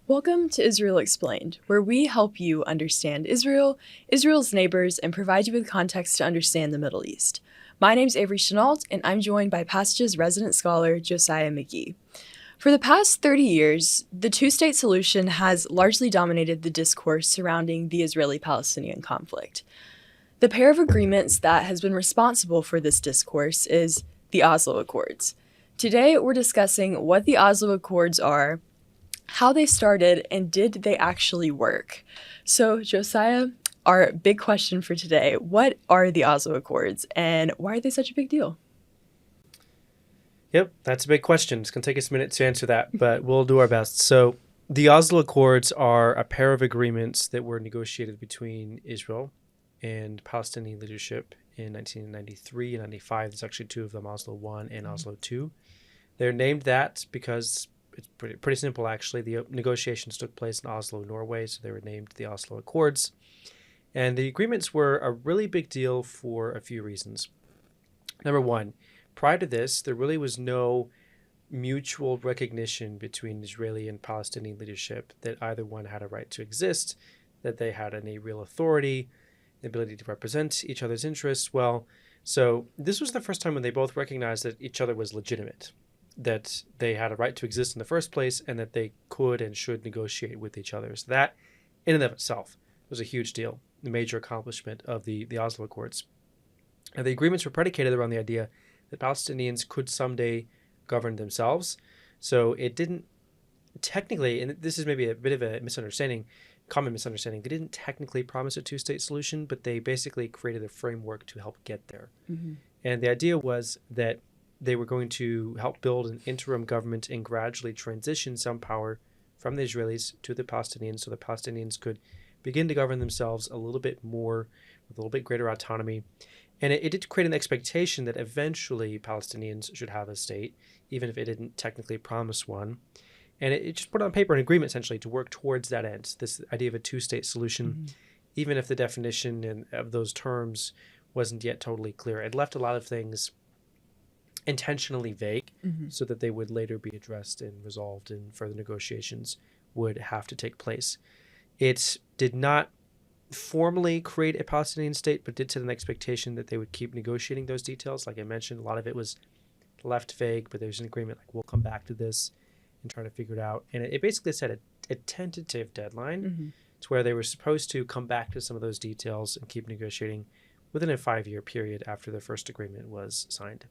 Welcome to Israel Explained, where we help you understand Israel, Israel's neighbors, and provide you with context to understand the Middle East. My name's Avery Chenault, and I'm joined by Passage's resident scholar, Josiah McGee. For the past 30 years, the two-state solution has largely dominated the discourse surrounding the Israeli-Palestinian conflict. The pair of agreements that has been responsible for this discourse is the Oslo Accords. Today, we're discussing what the Oslo Accords are, how they started, and did they actually work? So, Josiah, our big question for today, what are the Oslo Accords and why are they such a big deal? Yep, that's a big question. It's going to take us a minute to answer that, but we'll do our best. So, the Oslo Accords are a pair of agreements that were negotiated between Israel and Palestinian leadership in 1993 and 95. There's actually two of them, Oslo 1 and Oslo 2. They're named that because it's pretty simple, actually. The negotiations took place in Oslo, Norway, so they were named the Oslo Accords. And the agreements were a really big deal for a few reasons. Number one, prior to this, there really was no mutual recognition between Israeli and Palestinian leadership that either one had a right to exist, that they had any real authority, the ability to represent each other's interests. Well, so this was the first time when they both recognized that each other was legitimate, that they had a right to exist in the first place, and that they could and should negotiate with each other. So that, in and of itself, was a huge deal, the major accomplishment of the Oslo Accords. And the agreements were predicated around the idea that Palestinians could someday govern themselves. So it didn't technically, and this is maybe a bit of a misunderstanding, common misunderstanding, they didn't technically promise a two-state solution, but they basically created a framework to help get there. Mm-hmm. And the idea was that they were going to help build an interim government and gradually transition some power from the Israelis to the Palestinians so the Palestinians could begin to govern themselves a little bit more, with a little bit greater autonomy. And it did create an expectation that eventually Palestinians should have a state, even if it didn't technically promise one. And it just put on paper an agreement, essentially, to work towards that end, this idea of a two-state solution, even if the definition of those terms wasn't yet totally clear. It left a lot of things intentionally vague so that they would later be addressed and resolved and further negotiations would have to take place. It did not formally create a Palestinian state, but did set an expectation that they would keep negotiating those details. Like I mentioned, a lot of it was left vague, but there's an agreement like we'll come back to this and try to figure it out. And it basically set a tentative deadline to where they were supposed to come back to some of those details and keep negotiating within a 5-year period after the first agreement was signed.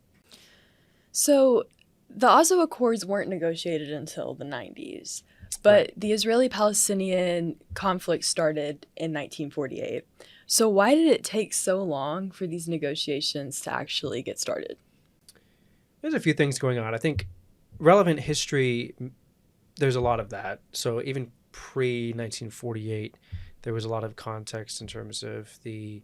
So the Oslo Accords weren't negotiated until the 90s, but right. The Israeli-Palestinian conflict started in 1948. So why did it take so long for these negotiations to actually get started? There's a few things going on. I think relevant history, there's a lot of that. So even pre-1948, there was a lot of context in terms of the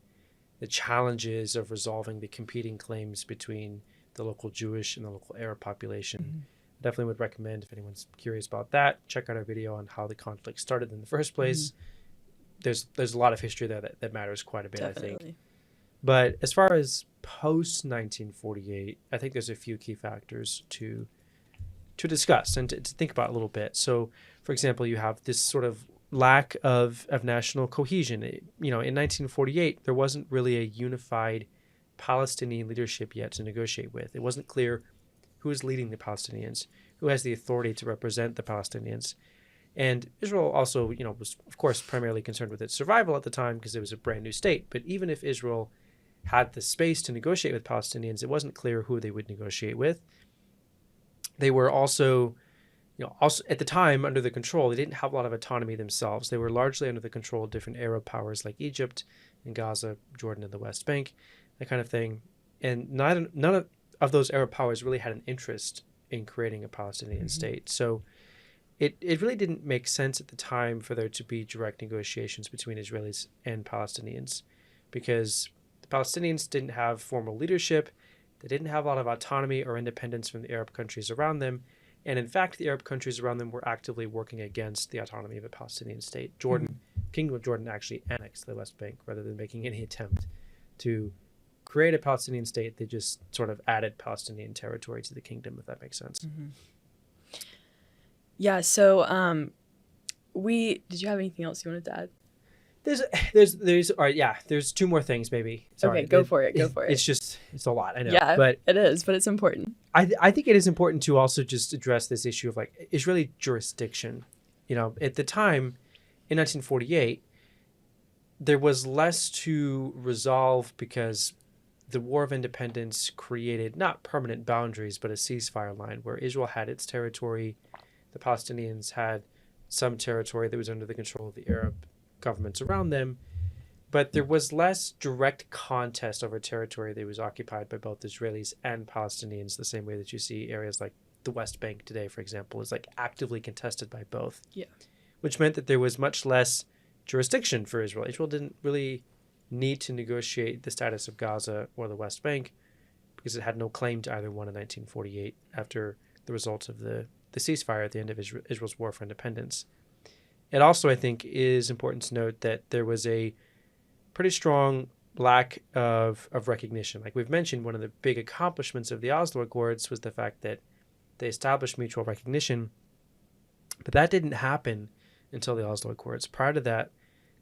challenges of resolving the competing claims between the local Jewish and the local Arab population. I definitely would recommend, if anyone's curious about that, check out our video on how the conflict started in the first place. There's a lot of history there that matters quite a bit, definitely. I think. But as far as post-1948, I think there's a few key factors to discuss and to think about a little bit. So, for example, you have this sort of lack of national cohesion. In 1948, there wasn't really a unified Palestinian leadership yet to negotiate with. It wasn't clear who is leading the Palestinians, who has the authority to represent the Palestinians. And Israel also, was, of course, primarily concerned with its survival at the time because it was a brand new state. But even if Israel had the space to negotiate with Palestinians, it wasn't clear who they would negotiate with. They were also at the time under the control, they didn't have a lot of autonomy themselves. They were largely under the control of different Arab powers like Egypt and Gaza, Jordan, and the West Bank, that kind of thing. And none of those Arab powers really had an interest in creating a Palestinian state. So it really didn't make sense at the time for there to be direct negotiations between Israelis and Palestinians because the Palestinians didn't have formal leadership. They didn't have a lot of autonomy or independence from the Arab countries around them. And in fact, the Arab countries around them were actively working against the autonomy of a Palestinian state. Kingdom of Jordan actually annexed the West Bank rather than making any attempt to create a Palestinian state. They just sort of added Palestinian territory to the kingdom, if that makes sense. Yeah, so did you have anything else you wanted to add? There's two more things maybe. Sorry. Okay, go for it. Go for it. It's a lot, I know. Yeah, But it is, but it's important. I think it is important to also just address this issue of like Israeli jurisdiction. At the time in 1948, there was less to resolve because the War of Independence created not permanent boundaries, but a ceasefire line where Israel had its territory. The Palestinians had some territory that was under the control of the Arab governments around them. But there was less direct contest over territory that was occupied by both Israelis and Palestinians, the same way that you see areas like the West Bank today, for example, is like actively contested by both. Yeah. Which meant that there was much less jurisdiction for Israel. Israel didn't really need to negotiate the status of Gaza or the West Bank because it had no claim to either one in 1948 after the result of the ceasefire at the end of Israel's war for independence. It also, I think, is important to note that there was a pretty strong lack of recognition. Like we've mentioned, one of the big accomplishments of the Oslo Accords was the fact that they established mutual recognition, but that didn't happen until the Oslo Accords. Prior to that,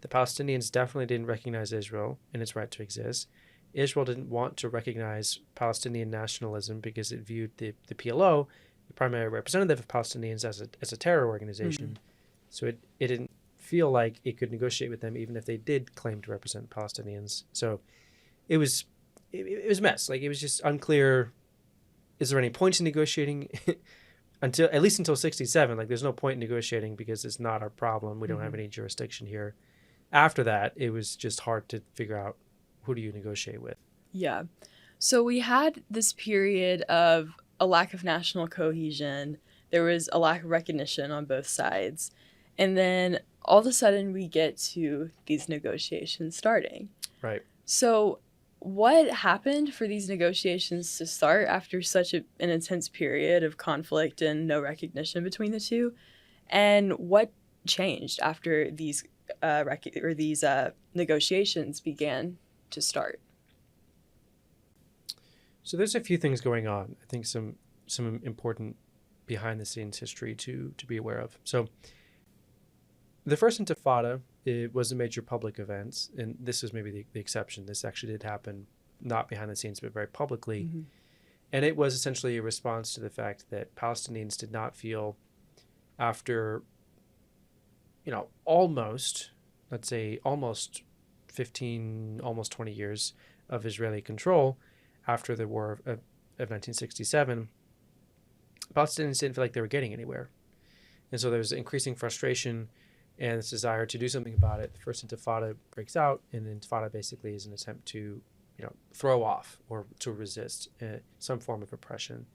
the Palestinians definitely didn't recognize Israel and its right to exist. Israel didn't want to recognize Palestinian nationalism because it viewed the PLO, the primary representative of Palestinians, as a terror organization. Mm-hmm. So it didn't feel like it could negotiate with them even if they did claim to represent Palestinians. So it was a mess. Like it was just unclear, is there any point in negotiating? At least until 1967, like there's no point in negotiating because it's not our problem. We don't have any jurisdiction here. After that, it was just hard to figure out who do you negotiate with. Yeah. So we had this period of a lack of national cohesion. There was a lack of recognition on both sides. And then all of a sudden we get to these negotiations starting. Right. So what happened for these negotiations to start after such an intense period of conflict and no recognition between the two? And what changed after these negotiations began to start? So there's a few things going on. I think some important behind the scenes history to be aware of. So the first Intifada, it was a major public event, and this was maybe the exception. This actually did happen not behind the scenes, but very publicly. Mm-hmm. And it was essentially a response to the fact that Palestinians did not feel after, almost 15, almost 20 years of Israeli control after the war of 1967, Palestinians didn't feel like they were getting anywhere. And so there was increasing frustration and this desire to do something about it. The first Intifada breaks out, and the Intifada basically is an attempt to, throw off or to resist some form of oppression.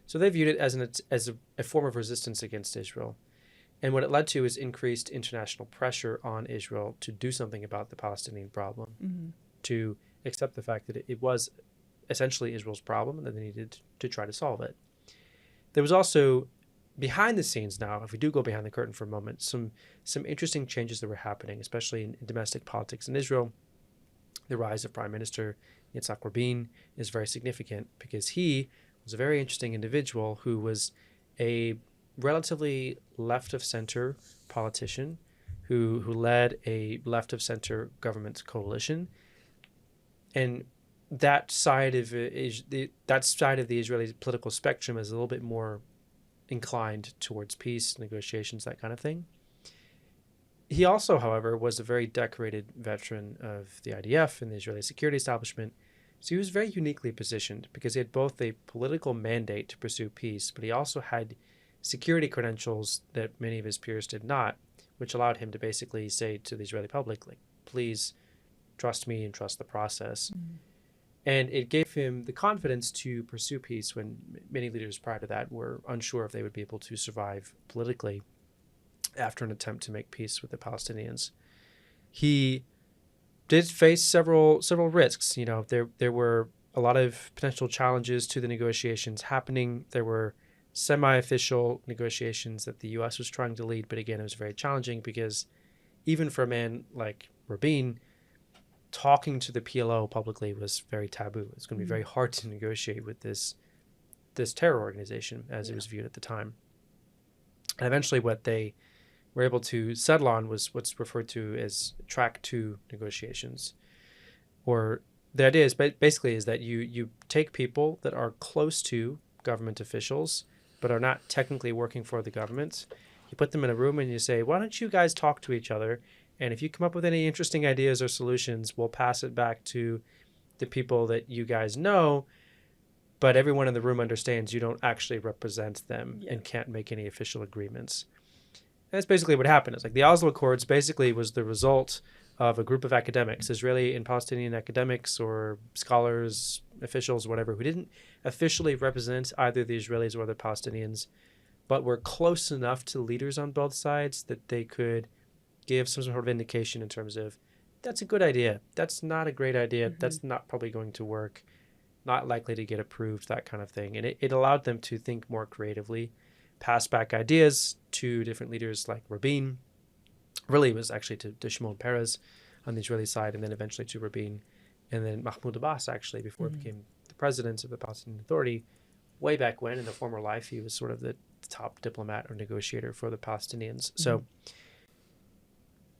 So they viewed it as a form of resistance against Israel. And what it led to is increased international pressure on Israel to do something about the Palestinian problem, mm-hmm. to accept the fact that it was essentially Israel's problem and that they needed to try to solve it. There was also, behind the scenes now, if we do go behind the curtain for a moment, some interesting changes that were happening, especially in domestic politics in Israel. The rise of Prime Minister Yitzhak Rabin is very significant because he was a very interesting individual who was a relatively left-of-center politician who led a left-of-center government coalition. And that side of the Israeli political spectrum is a little bit more inclined towards peace, negotiations, that kind of thing. He also, however, was a very decorated veteran of the IDF and the Israeli security establishment. So he was very uniquely positioned because he had both a political mandate to pursue peace, but he also had security credentials that many of his peers did not, which allowed him to basically say to the Israeli public, like, please trust me and trust the process. Mm-hmm. And it gave him the confidence to pursue peace when many leaders prior to that were unsure if they would be able to survive politically after an attempt to make peace with the Palestinians. He did face several risks. There were a lot of potential challenges to the negotiations happening. There were semi-official negotiations that the U.S. was trying to lead, but again, it was very challenging because even for a man like Rabin, talking to the PLO publicly was very taboo. It's going to be very hard to negotiate with this terror organization as it was viewed at the time. And eventually what they were able to settle on was what's referred to as track two negotiations. Or the idea is basically is that you take people that are close to government officials but are not technically working for the government. You put them in a room and you say, why don't you guys talk to each other? And if you come up with any interesting ideas or solutions, we'll pass it back to the people that you guys know. But everyone in the room understands you don't actually represent them and can't make any official agreements. And that's basically what happened. It's like the Oslo Accords basically was the result of a group of academics, Israeli and Palestinian academics or scholars, officials, whatever, who didn't officially represent either the Israelis or the Palestinians, but were close enough to leaders on both sides that they could give some sort of indication in terms of, that's a good idea, that's not a great idea, that's not probably going to work, not likely to get approved, that kind of thing. And it allowed them to think more creatively, pass back ideas to different leaders like Rabin. Really, it was actually to Shimon Peres on the Israeli side, and then eventually to Rabin, and then Mahmoud Abbas, actually, before he became the president of the Palestinian Authority. Way back when, in a former life, he was sort of the top diplomat or negotiator for the Palestinians. So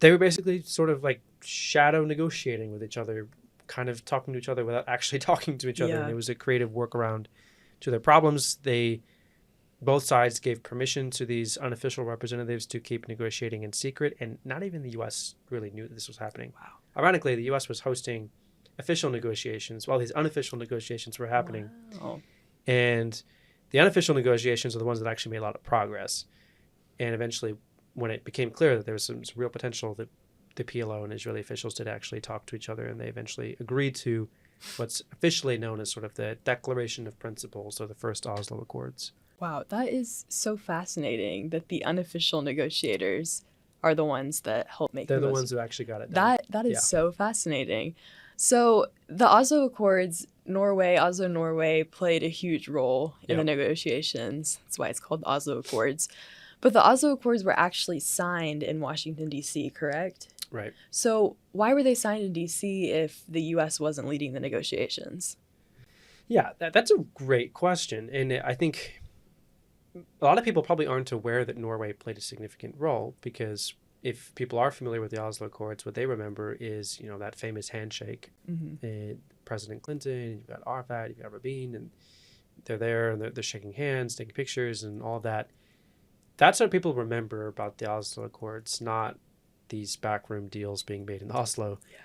they were basically sort of like shadow negotiating with each other, kind of talking to each other without actually talking to each other. And it was a creative workaround to their problems. Both sides gave permission to these unofficial representatives to keep negotiating in secret, and not even the U.S. really knew that this was happening. Wow. Ironically, the U.S. was hosting official negotiations while these unofficial negotiations were happening. Wow. And the unofficial negotiations are the ones that actually made a lot of progress. And eventually, when it became clear that there was some real potential, that the PLO and Israeli officials did actually talk to each other, and they eventually agreed to what's officially known as sort of the Declaration of Principles, or the first Oslo Accords. Wow, that is so fascinating that the unofficial negotiators are the ones that help make They're the ones who actually got it done. That is so fascinating. So the Oslo Accords, Oslo, Norway played a huge role in the negotiations. That's why it's called the Oslo Accords. But the Oslo Accords were actually signed in Washington, D.C., correct? Right. So why were they signed in D.C. if the U.S. wasn't leading the negotiations? Yeah, that's a great question. And I think a lot of people probably aren't aware that Norway played a significant role, because if people are familiar with the Oslo Accords, what they remember is, that famous handshake. President Clinton, you've got Arafat, you've got Rabin, and they're there and they're shaking hands, taking pictures and all of that. That's what people remember about the Oslo Accords, not these backroom deals being made in Oslo. Yeah.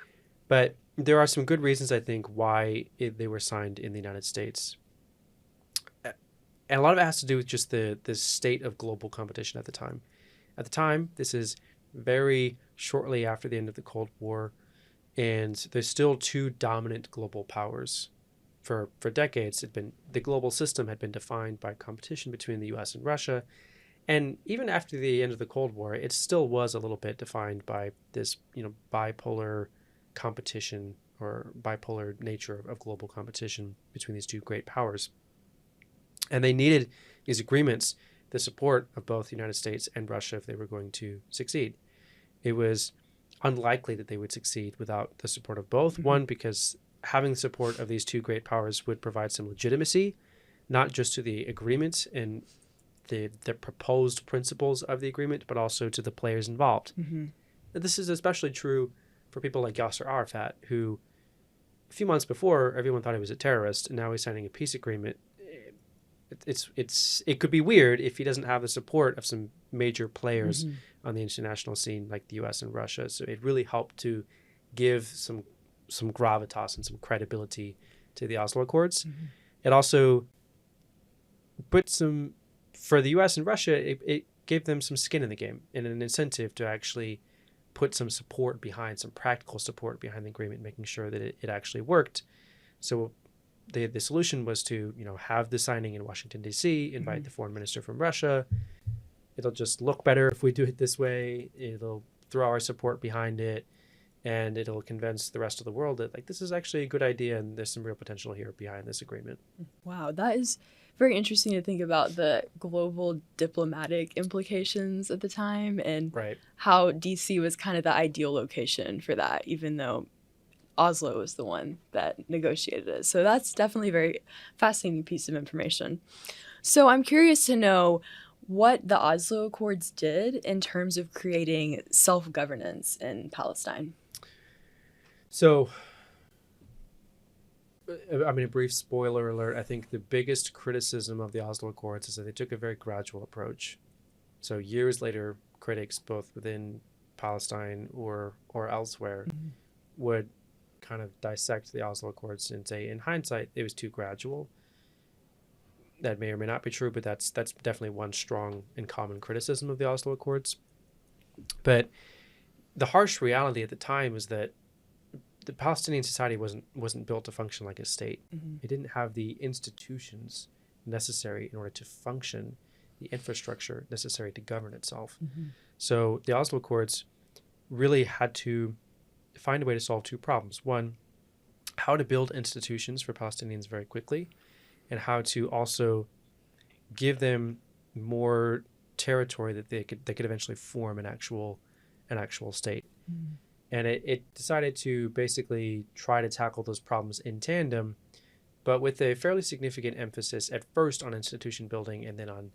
But there are some good reasons, I think, why they were signed in the United States. And a lot of it has to do with just the state of global competition at the time. At the time, this is very shortly after the end of the Cold War, and there's still two dominant global powers. For decades, the global system had been defined by competition between the U.S. and Russia. And even after the end of the Cold War, it still was a little bit defined by this, bipolar competition, or bipolar nature of global competition between these two great powers. And they needed these agreements, the support of both the United States and Russia, if they were going to succeed. It was unlikely that they would succeed without the support of both. One, because having the support of these two great powers would provide some legitimacy, not just to the agreement and the proposed principles of the agreement, but also to the players involved. This is especially true for people like Yasser Arafat, who a few months before, everyone thought he was a terrorist, and now he's signing a peace agreement. It could be weird if he doesn't have the support of some major players on the international scene like the U.S. and Russia. So it really helped to give some gravitas and some credibility to the Oslo Accords. It also put for the U.S. and Russia, it gave them some skin in the game and an incentive to actually put some support behind, some practical support behind the agreement, making sure that it actually worked. So the solution was to, have the signing in Washington, D.C., invite the foreign minister from Russia. It'll just look better if we do it this way. It'll throw our support behind it, and it'll convince the rest of the world that, this is actually a good idea and there's some real potential here behind this agreement. Wow, that is very interesting to think about the global diplomatic implications at the time, and how D.C. was kind of the ideal location for that, even though Oslo was the one that negotiated it. So that's definitely a very fascinating piece of information. So I'm curious to know, what the Oslo Accords did in terms of creating self-governance in Palestine. So, I mean, a brief spoiler alert. I think the biggest criticism of the Oslo Accords is that they took a very gradual approach. So years later, critics, both within Palestine or elsewhere, would kind of dissect the Oslo Accords and say, in hindsight, it was too gradual. That may or may not be true, but that's definitely one strong and common criticism of the Oslo Accords. But the harsh reality at the time was that the Palestinian society wasn't built to function like a state. It didn't have the institutions necessary in order to function, the infrastructure necessary to govern itself. So the Oslo Accords really had to find a way to solve two problems. One, how to build institutions for Palestinians very quickly, and how to also give them more territory that they could eventually form an actual state. And it decided to basically try to tackle those problems in tandem, but with a fairly significant emphasis at first on institution building and then on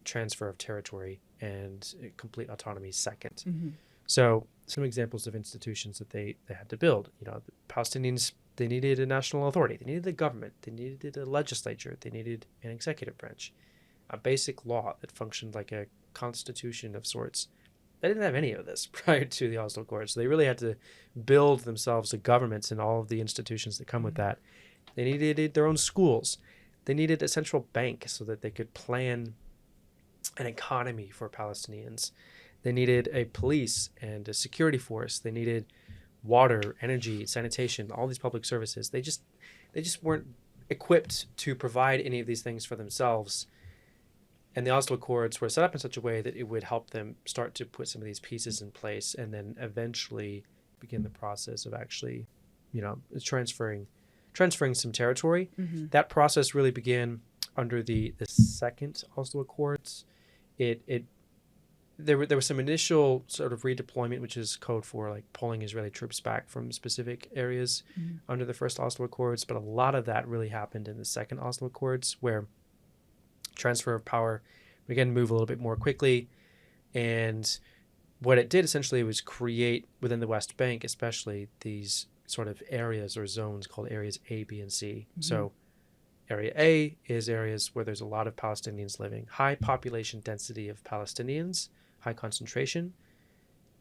transfer of territory and complete autonomy second. So some examples of institutions that they had to build. The Palestinians, they needed a national authority. They needed a government. They needed a legislature. They needed an executive branch, a basic law that functioned like a constitution of sorts. They didn't have any of this prior to the Oslo Accords. So they really had to build themselves a government and all of the institutions that come with that. They needed their own schools. They needed a central bank so that they could plan an economy for Palestinians. They needed a police and a security force. They needed water, energy, sanitation, all these public services. They just weren't equipped to provide any of these things for themselves. And the Oslo Accords were set up in such a way that it would help them start to put some of these pieces in place and then eventually begin the process of actually, transferring some territory. That process really began under the second Oslo Accords. There was some initial sort of redeployment, which is code for like pulling Israeli troops back from specific areas under the first Oslo Accords. But a lot of that really happened in the second Oslo Accords, where transfer of power began to move a little bit more quickly. And what it did essentially was create within the West Bank, especially, these sort of areas or zones called areas A, B, and C. So area A is areas where there's a lot of Palestinians living, high population density of Palestinians, high concentration,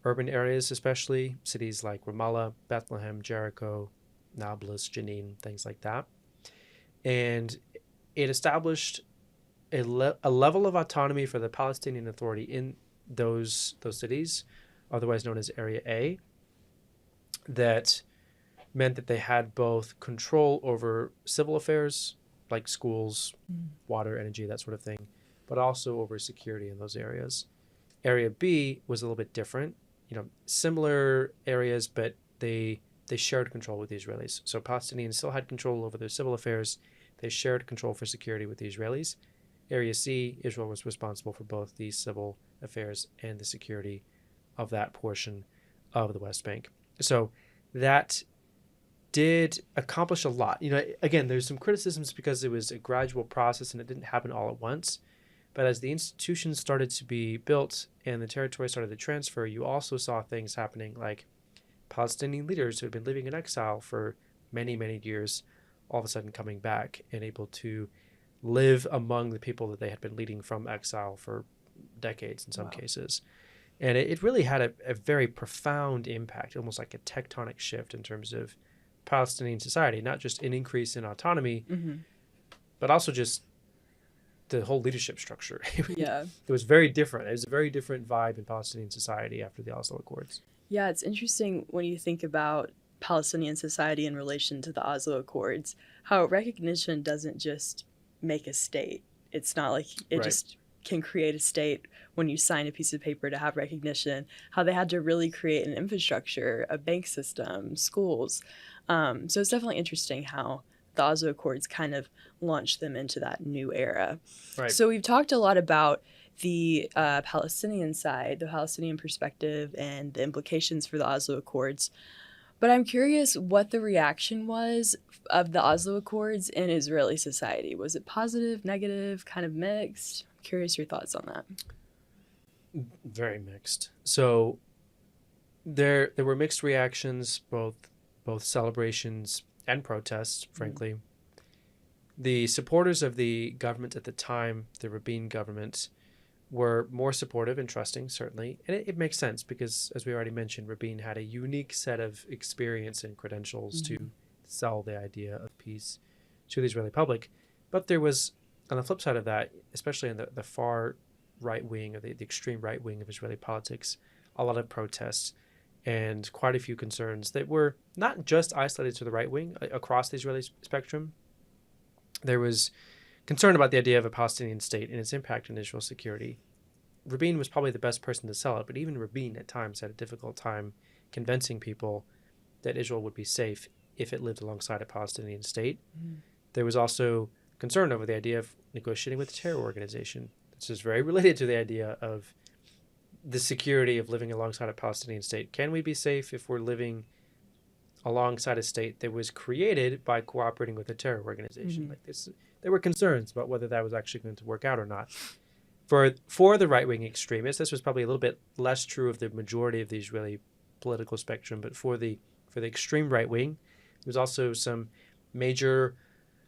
urban areas, especially cities like Ramallah, Bethlehem, Jericho, Nablus, Jenin, things like that. And it established a level of autonomy for the Palestinian Authority in those cities, otherwise known as Area A, that meant that they had both control over civil affairs like schools, water, energy, that sort of thing, but also over security in those areas. Area B was a little bit different, similar areas, but they shared control with the Israelis. So Palestinians still had control over their civil affairs. They shared control for security with the Israelis. Area C, Israel was responsible for both the civil affairs and the security of that portion of the West Bank. So that did accomplish a lot. Again, there's some criticisms because it was a gradual process and it didn't happen all at once. But as the institutions started to be built and the territory started to transfer, you also saw things happening like Palestinian leaders who had been living in exile for many, many years, all of a sudden coming back and able to live among the people that they had been leading from exile for decades in some cases. And it really had a very profound impact, almost like a tectonic shift in terms of Palestinian society, not just an increase in autonomy, but also just the whole leadership structure. It was very different. It was a very different vibe in Palestinian society after the Oslo Accords. Yeah, it's interesting when you think about Palestinian society in relation to the Oslo Accords, how recognition doesn't just make a state. It's not like it just can create a state when you sign a piece of paper to have recognition, how they had to really create an infrastructure, a bank system, schools. So it's definitely interesting how the Oslo Accords kind of launched them into that new era. So we've talked a lot about the Palestinian side, the Palestinian perspective, and the implications for the Oslo Accords. But I'm curious what the reaction was of the Oslo Accords in Israeli society. Was it positive, negative, kind of mixed? Curious your thoughts on that. Very mixed. So there were mixed reactions, both celebrations and protests, frankly. The supporters of the government at the time, the Rabin government, were more supportive and trusting, certainly. And it makes sense because, as we already mentioned, Rabin had a unique set of experience and credentials to sell the idea of peace to the Israeli public. But there was, on the flip side of that, especially in the far right wing, or the extreme right wing of Israeli politics, a lot of protests and quite a few concerns that were not just isolated to the right wing across the Israeli spectrum. There was concern about the idea of a Palestinian state and its impact on Israel's security. Rabin was probably the best person to sell it, but even Rabin at times had a difficult time convincing people that Israel would be safe if it lived alongside a Palestinian state. There was also concern over the idea of negotiating with a terror organization. This is very related to the idea of the security of living alongside a Palestinian state. Can we be safe if we're living alongside a state that was created by cooperating with a terror organization? Like this, there were concerns about whether that was actually going to work out or not. For the right-wing extremists, this was probably a little bit less true of the majority of the Israeli political spectrum, but for the extreme right wing, there was also some major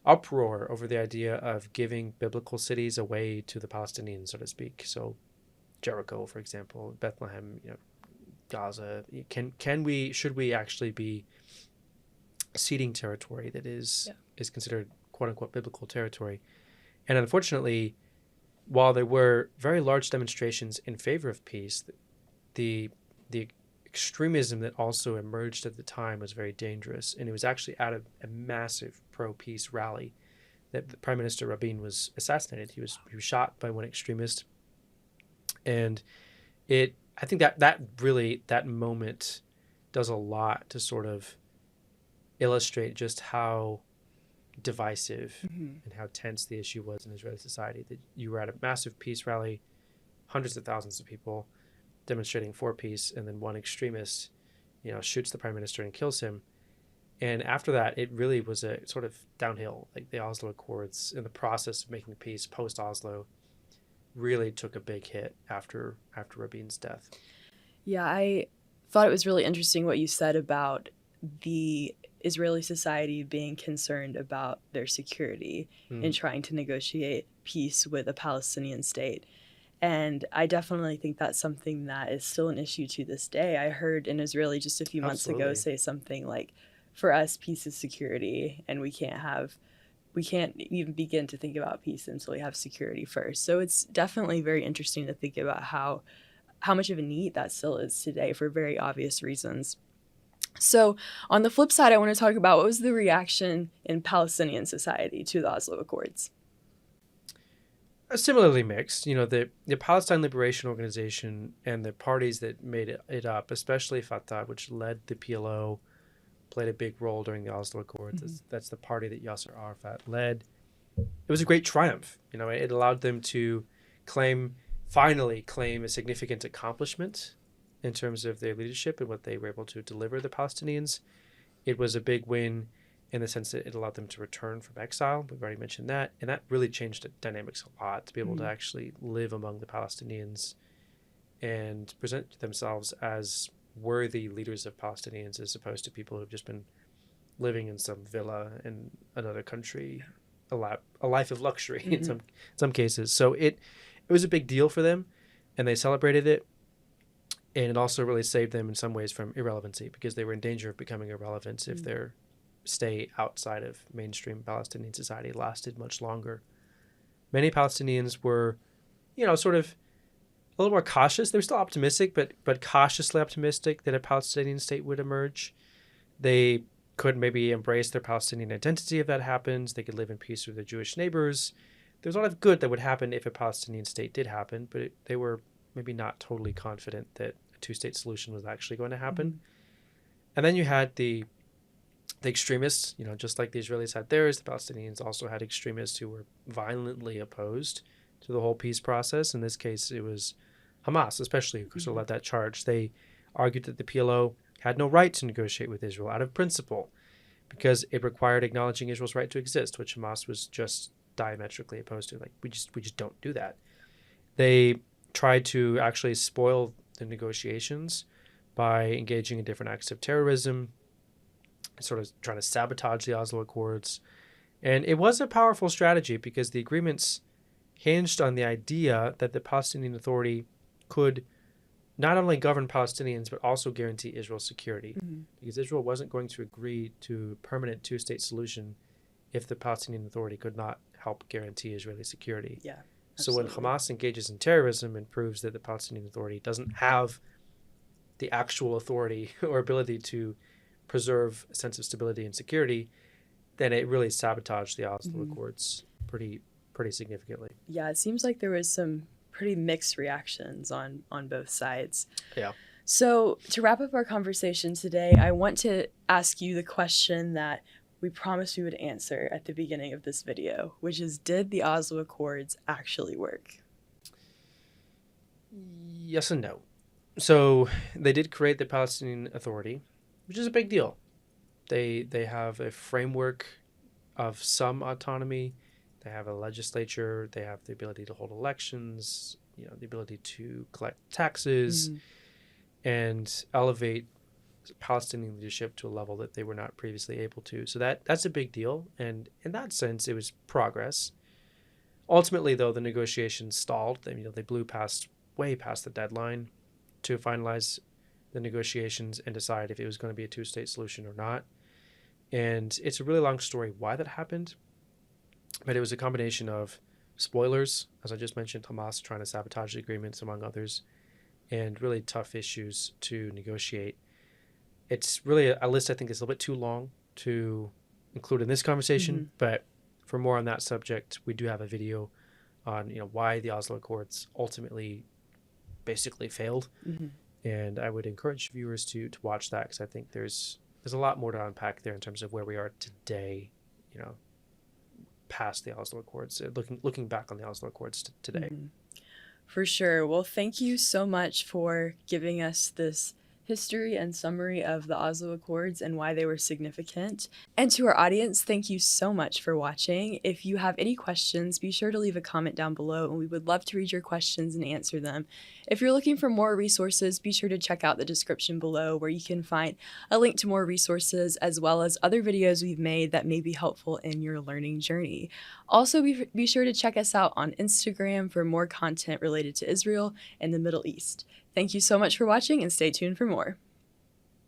uproar over the idea of giving biblical cities away to the Palestinians, so to speak. So Jericho, for example, Bethlehem, Gaza. Should we actually be ceding territory that is considered quote unquote biblical territory? And unfortunately, while there were very large demonstrations in favor of peace, the extremism that also emerged at the time was very dangerous. And it was actually out of a massive pro-peace rally that the Prime Minister Rabin was assassinated. He was shot by one extremist. And I think that moment does a lot to sort of illustrate just how divisive and how tense the issue was in Israeli society. That you were at a massive peace rally, hundreds of thousands of people demonstrating for peace, and then one extremist, shoots the prime minister and kills him. And after that, it really was a sort of downhill. Like the Oslo Accords, in the process of making peace post Oslo, really took a big hit after Rabin's death. Yeah, I thought it was really interesting what you said about the Israeli society being concerned about their security in trying to negotiate peace with a Palestinian state. And I definitely think that's something that is still an issue to this day. I heard an Israeli just a few months ago say something like, for us, peace is security, and we can't even begin to think about peace until we have security first. So it's definitely very interesting to think about how much of a need that still is today for very obvious reasons. So on the flip side, I want to talk about what was the reaction in Palestinian society to the Oslo Accords. Similarly mixed. The Palestine Liberation Organization and the parties that made it up, especially Fatah, which led the PLO, played a big role during the Oslo Accords. That's the party that Yasser Arafat led. It was a great triumph. It allowed them to finally claim a significant accomplishment in terms of their leadership and what they were able to deliver the Palestinians. It was a big win in the sense that it allowed them to return from exile. We've already mentioned that. And that really changed the dynamics a lot, to be able to actually live among the Palestinians and present themselves as worthy leaders of Palestinians, as opposed to people who've just been living in some villa in another country, a life of luxury in some cases. So it was a big deal for them, and they celebrated it. And it also really saved them in some ways from irrelevancy, because they were in danger of becoming irrelevant if their stay outside of mainstream Palestinian society lasted much longer. Many Palestinians were, sort of a little more cautious. They were still optimistic, but cautiously optimistic that a Palestinian state would emerge. They could maybe embrace their Palestinian identity if that happens. They could live in peace with their Jewish neighbors. There's a lot of good that would happen if a Palestinian state did happen, but they were maybe not totally confident that a two-state solution was actually going to happen. And then you had the extremists, just like the Israelis had theirs, the Palestinians also had extremists who were violently opposed to the whole peace process. In this case, it was Hamas, especially, who led that charge. They argued that the PLO had no right to negotiate with Israel out of principle, because it required acknowledging Israel's right to exist, which Hamas was just diametrically opposed to. Like, we just don't do that. They tried to actually spoil the negotiations by engaging in different acts of terrorism, sort of trying to sabotage the Oslo Accords. And it was a powerful strategy because the agreements hinged on the idea that the Palestinian Authority could not only govern Palestinians, but also guarantee Israel's security. Because Israel wasn't going to agree to a permanent two-state solution if the Palestinian Authority could not help guarantee Israeli security. Yeah. So when Hamas engages in terrorism and proves that the Palestinian Authority doesn't have the actual authority or ability to preserve a sense of stability and security, then it really sabotaged the Oslo Accords pretty significantly. Yeah, it seems like there was some pretty mixed reactions on both sides. Yeah. So to wrap up our conversation today, I want to ask you the question that we promised we would answer at the beginning of this video, which is, did the Oslo Accords actually work? Yes and no. So they did create the Palestinian Authority, which is a big deal. They have a framework of some autonomy. They have a legislature. They have the ability to hold elections, the ability to collect taxes and elevate Palestinian leadership to a level that they were not previously able to. So that's a big deal. And in that sense, it was progress. Ultimately, though, the negotiations stalled. They blew way past the deadline to finalize the negotiations and decide if it was going to be a two-state solution or not. And it's a really long story why that happened. But it was a combination of spoilers, as I just mentioned, Hamas trying to sabotage the agreements, among others, and really tough issues to negotiate. It's really a list I think is a little bit too long to include in this conversation, but for more on that subject, we do have a video on why the Oslo Accords ultimately basically failed. And I would encourage viewers to watch that, because I think there's a lot more to unpack there in terms of where we are today, past the Oslo Accords, looking back on the Oslo Accords today. For sure. Well, thank you so much for giving us this history and summary of the Oslo Accords and why they were significant. And to our audience, thank you so much for watching. If you have any questions, be sure to leave a comment down below, and we would love to read your questions and answer them. If you're looking for more resources, be sure to check out the description below, where you can find a link to more resources as well as other videos we've made that may be helpful in your learning journey. Also, be sure to check us out on Instagram for more content related to Israel and the Middle East. Thank you so much for watching, and stay tuned for more.